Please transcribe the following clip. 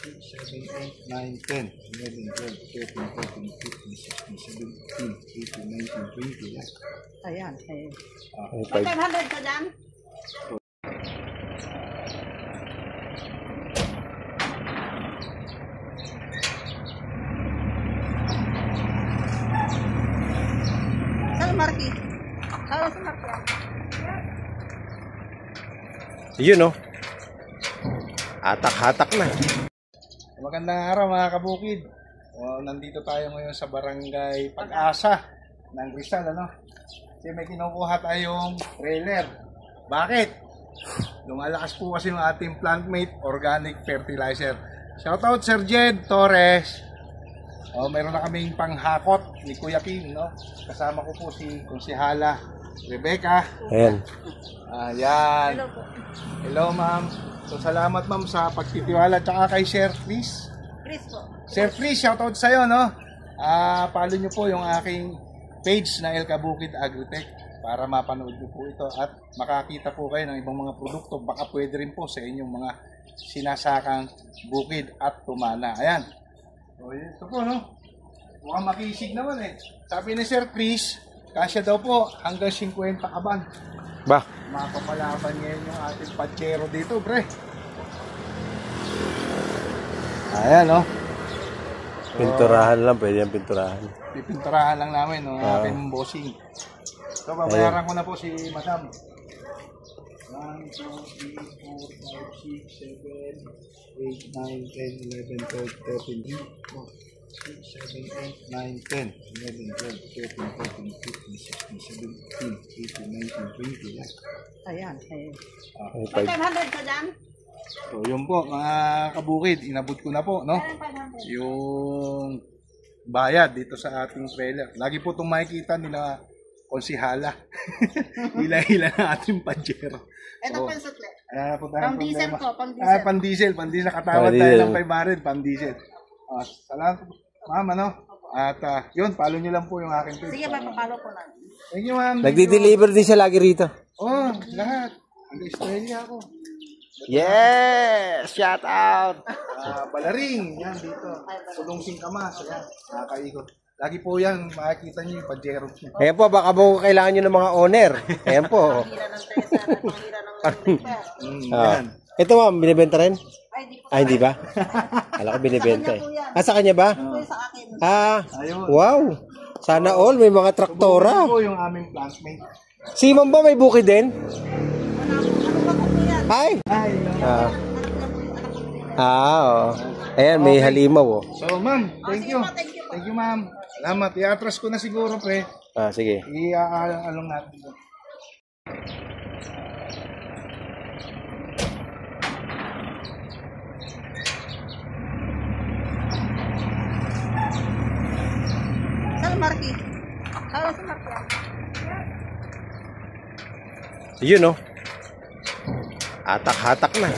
7, 8, 9, 10, 11, 12, 13, 14, 15, 16, 17, 18, 19, 20. Yan. Ayan. Okay. 500 ka dyan? Saan Marky? Saan si Marky? Yun no. Hatak-hatak na. Magandang araw mga kabukid. Nandito tayo ngayon sa Barangay Pag-asa ng Rizal, ano? Kasi may kinukuha tayong trailer. Bakit? Lumalakas po kasi yung ating Plantmate Organic Fertilizer. Shoutout Sir Jed Torres. Mayroon na kaming panghakot ni Kuya King, no? Kasama ko po si Konsehala Rebecca. Ayan. Ayan. Hello ma'am. So salamat ma'am sa pagtitiwala tsaka kay Sir Chris. Chris po. Sir Chris, shoutout sa'yo, no? Follow nyo po yung aking page na El Kabukid Agritech para mapanood nyo po ito at makakita po kayo ng ibang mga produkto. Baka pwede rin po sa inyong mga sinasakang bukid at tumana. Ayan. So ito po, no? Mukhang makisig naman eh. Sabi ni Sir Chris, kasya daw po hanggang 50 kaban. Ba? Mapapalaban ngayon yung ating patchero dito, pre. Ayan, no? Pinturahan lang, pwede yung pinturahan. Pipinturahan lang namin, no? Aking bossing. So, babayaran ko na po si Madam. 1, 2, 3, 4, 5, 6, 7, 8, 9, 10, 11, 12, 13, 6, 7, 8, 9, 10, 11, 12, 13, 14, 15, 16, 17, 18, 19, 20. Yan. Ayan. Okay, 500 ka dyan? So, yun po, mga kabukid, inabot ko na po, no? Yung bayad dito sa ating trailer. Lagi po itong makikita nila Konsehala. Hila-hila na ating pajero. Ito po yung sukle. Po tayo Pang diesel po, pang diesel. Pang-diesel. Pang-diesel. Nakatawad tayo ng 500, pang-diesel. Salamat po, ma'am, ano? At yun, follow nyo lang po yung aking page. Sige, papapalo po lang. Thank you, ma'am. Nagdi-deliver din siya lagi rito. Lahat. Hanggang-Australia ako. Yes! Shout out! Balaring, yan dito. Sulong Singkamas, yan. Nakakaikot. Lagi po yan, makikita nyo yung pajero. Ayan po, baka po kailangan nyo ng mga owner. Ayan po. Panghira ng tesa at panghira ng liver. Yan. Ito ma'am, binibenta rin? Ay, di po. Ay, hindi ba? Alam ko binibenta eh. Sa kanya ba? Ito yung sa akin. Ayun. Wow! Sana all, may mga traktora. Ito po yung aming classmate. Si ma'am ba may bukid din? Ano ba po yan? Ay! Ay, Oo. Ayan, may halimaw oh. So, ma'am, thank you. Thank you po. Thank you, ma'am. Salamat. I-atras ko na siguro, pre. Sige. I-along natin. Saan Marky? Saan si Marky? Yun oh. Hatak-hatak na.